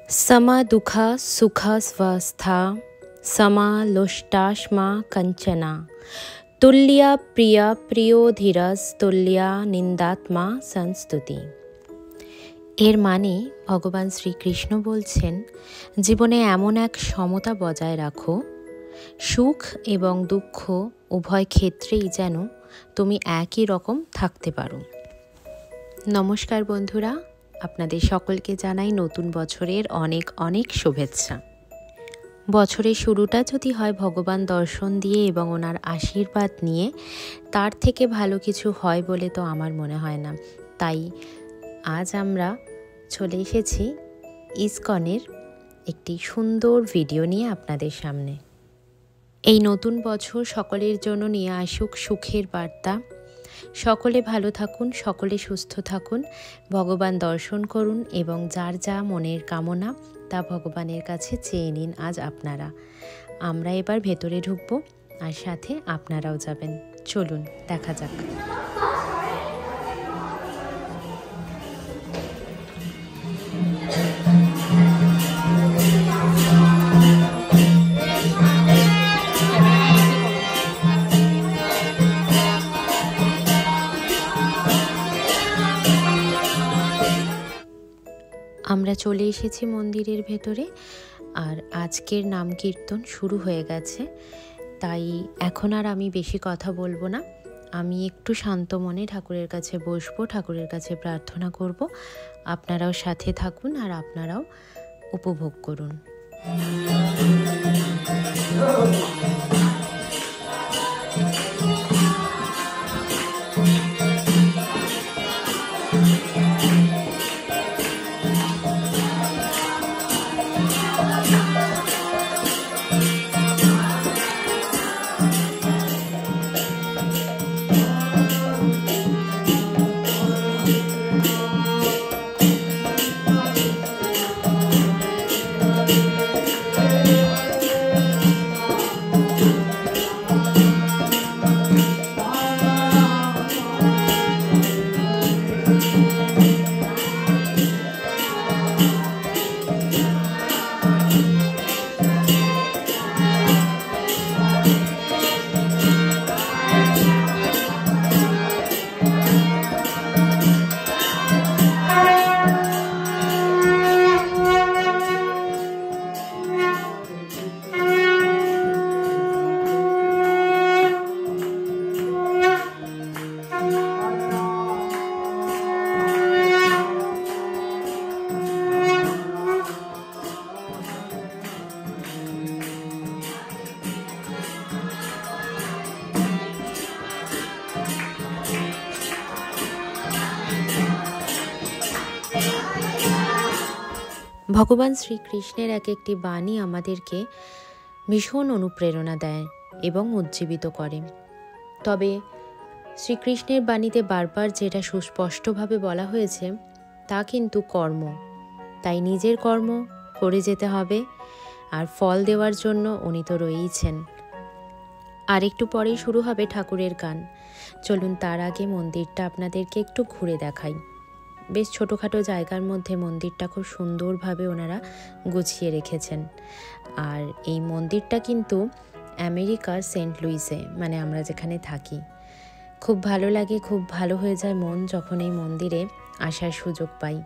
समा दुःखा सुखा स्वस्था समालोष्टाश्मा कंचना तुल्या प्रिया प्रियो धीरज तुल्या निंदात्मा संस्तुति। এর মানে ভগবান শ্রীকৃষ্ণ বলছেন, জীবনে এমন এক সমতা বজায় রাখো, সুখ এবং দুঃখ উভয় ক্ষেত্রেই যেন তুমি একই রকম থাকতে পারো। নমস্কার বন্ধুরা, আপনাদের সকলকে জানাই নতুন বছরের অনেক অনেক শুভেচ্ছা। বছরের শুরুটা যদি হয় ভগবান দর্শন দিয়ে এবং ওনার আশীর্বাদ নিয়ে, তার থেকে ভালো কিছু হয় বলে তো আমার মনে হয় না। তাই আজ আমরা চলে এসেছি ইসকনের একটি সুন্দর ভিডিও নিয়ে আপনাদের সামনে। এই নতুন বছর সকলের জন্য নিয়ে আসুক সুখের বার্তা। সকলে ভালো থাকুন, সকলে সুস্থ থাকুন, ভগবান দর্শন করুন এবং যার যা মনের কামনা তা ভগবানের কাছে চেয়ে নিন। আজ আপনারা, আমরা এবার ভেতরে ঢুকবো আর সাথে আপনারাও যাবেন। চলুন দেখা যাক। আমরা চলে এসেছি মন্দিরের ভেতরে, আর আজকের নাম কীর্তন শুরু হয়ে গেছে। তাই এখন আর আমি বেশি কথা বলবো না, আমি একটু শান্ত মনে ঠাকুরের কাছে বসবো, ঠাকুরের কাছে প্রার্থনা করব। আপনারাও সাথে থাকুন আর আপনারাও উপভোগ করুন। ভগবান শ্রীকৃষ্ণের এক একটি বাণী আমাদেরকে ভীষণ অনুপ্রেরণা দেয় এবং উজ্জীবিত করে। তবে শ্রীকৃষ্ণের বাণীতে বারবার যেটা সুস্পষ্টভাবে বলা হয়েছে তা কিন্তু কর্ম। তাই নিজের কর্ম করে যেতে হবে, আর ফল দেওয়ার জন্য উনি তো রয়েইছেন। আর একটু পরেই শুরু হবে ঠাকুরের গান। চলুন তার আগে মন্দিরটা আপনাদেরকে একটু ঘুরে দেখাই। বেশ ছোটোখাটো জায়গার মধ্যে মন্দিরটা খুব সুন্দরভাবে ওনারা গুছিয়ে রেখেছেন। আর এই মন্দিরটা কিন্তু আমেরিকার সেন্ট লুইসে, মানে আমরা যেখানে থাকি। খুব ভালো লাগে, খুব ভালো হয়ে যায় মন যখন এই মন্দিরে আসার সুযোগ পাই।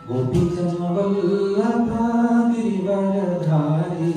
गोपीजन Vallabh Girivardhari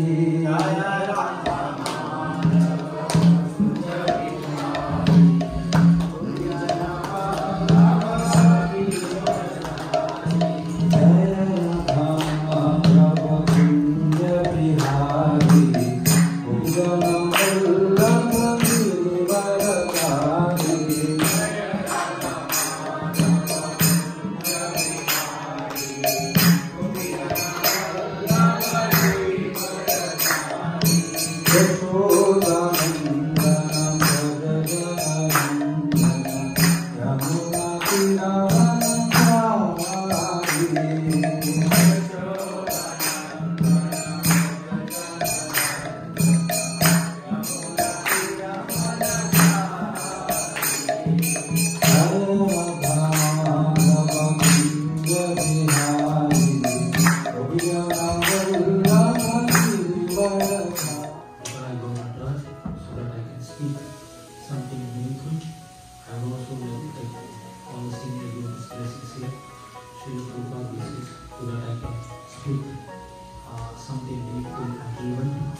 something meaningful and relevant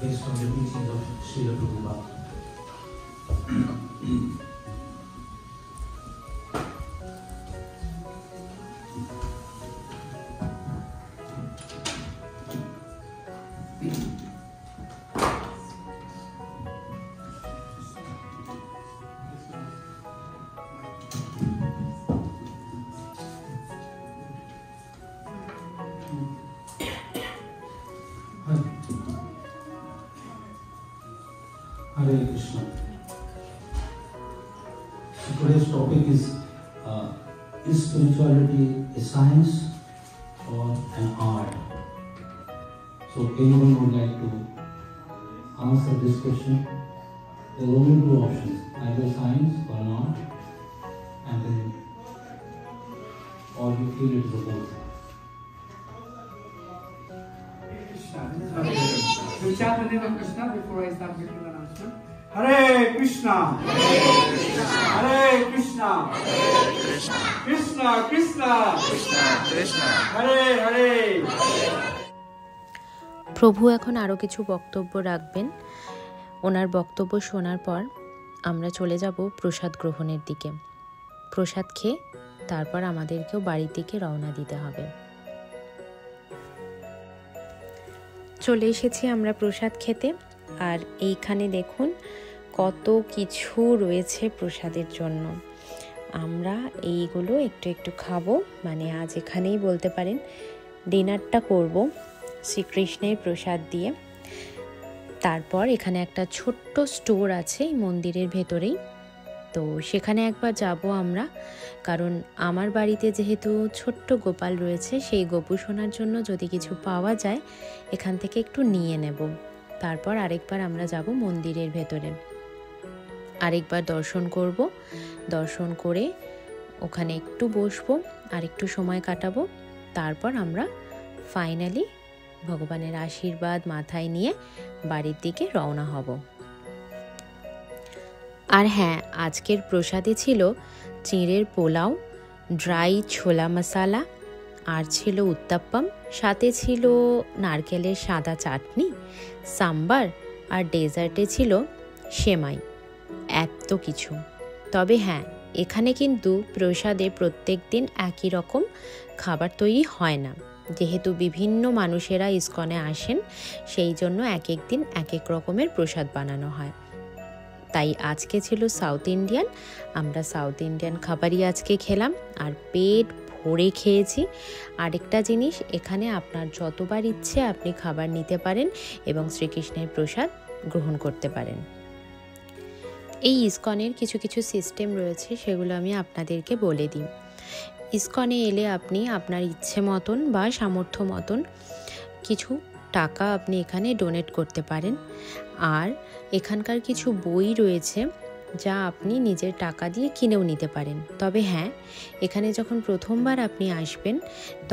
based on the teaching of Srila Prabhupada. Hare Krishna. So today's topic is spirituality a science or an art? So anyone would like to answer this question? There are only two options, either science or an art, and then or you feel it is a both. We'll chat in the name of Krishna before I start making the announcement. Hare Krishna! Hare Krishna! Krishna Krishna! Hare Hare! প্রভু এখন আরও কিছু বক্তব্য রাখবেন। ওনার বক্তব্য শোনার পর আমরা চলে যাব প্রসাদ গ্রহণের দিকে। প্রসাদ খেয়ে তারপর আমাদেরকেও বাড়ির দিকে রওনা দিতে হবে। চলে এসেছি আমরা প্রসাদ খেতে। আর এইখানে দেখুন কত কিছু রয়েছে প্রসাদের জন্য। আমরা এইগুলো একটু একটু খাবো, মানে আজ এখানেই বলতে পারেন ডিনারটা করব শ্রীকৃষ্ণের প্রসাদ দিয়ে। তারপর এখানে একটা ছোট্ট স্টোর আছে এই মন্দিরের ভেতরেই, তো সেখানে একবার যাব আমরা, কারণ আমার বাড়িতে যেহেতু ছোট্ট গোপাল রয়েছে, সেই গোপু সোনার জন্য যদি কিছু পাওয়া যায় এখান থেকে একটু নিয়ে নেব। তারপর আরেকবার আমরা যাব মন্দিরের ভেতরে, আরেকবার দর্শন করব। দর্শন করে ওখানে একটু বসবো আর একটু সময় কাটাবো। তারপর আমরা ফাইনালি ভগবানের আশীর্বাদ মাথায় নিয়ে বাড়ির দিকে রওনা হব। আর হ্যাঁ, আজকের প্রসাদে ছিল চিঁড়ের পোলাও, ড্রাই ছোলা মশালা, আর ছিল উত্তাপ্পাম, সাথে ছিল নারকেলের সাদা চাটনি, সাম্বার, আর ডেজার্টে ছিল সেমাই। এত কিছু। তবে হ্যাঁ, এখানে কিন্তু প্রসাদে প্রত্যেক দিন একই রকম খাবার তৈরি হয় না, যেহেতু বিভিন্ন মানুষেরা ইস্কনে আসেন, সেই জন্য এক এক দিন এক এক রকমের প্রসাদ বানানো হয়। তাই আজকে ছিল সাউথ ইন্ডিয়ান, আমরা সাউথ ইন্ডিয়ান খাবারই আজকে খেলাম আর পেট ভরে খেয়েছি। আরেকটা জিনিস, এখানে আপনার যতবার ইচ্ছে আপনি খাবার নিতে পারেন এবং শ্রীকৃষ্ণের প্রসাদ গ্রহণ করতে পারেন। এই ইস্কনের কিছু কিছু সিস্টেম রয়েছে, সেগুলো আমি আপনাদেরকে বলে দিই। ইস্কনে এলে আপনি আপনার ইচ্ছে মতন বা সামর্থ্য মতন কিছু টাকা আপনি এখানে ডোনেট করতে পারেন। আর এখানকার কিছু বই রয়েছে যা আপনি নিজের টাকা দিয়ে কিনেও নিতে পারেন। তবে হ্যাঁ, এখানে যখন প্রথমবার আপনি আসবেন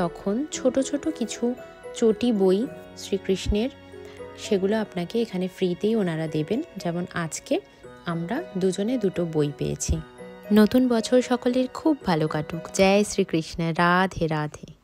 তখন ছোট ছোট কিছু চটি বই শ্রীকৃষ্ণের, সেগুলো আপনাকে এখানে ফ্রিতেই ওনারা দেবেন। যেমন আজকে আমরা দুজনে দুটো বই পেয়েছি। নতুন বছর সকলের খুব ভালো কাটুক। জয় শ্রীকৃষ্ণ। রাধে রাধে।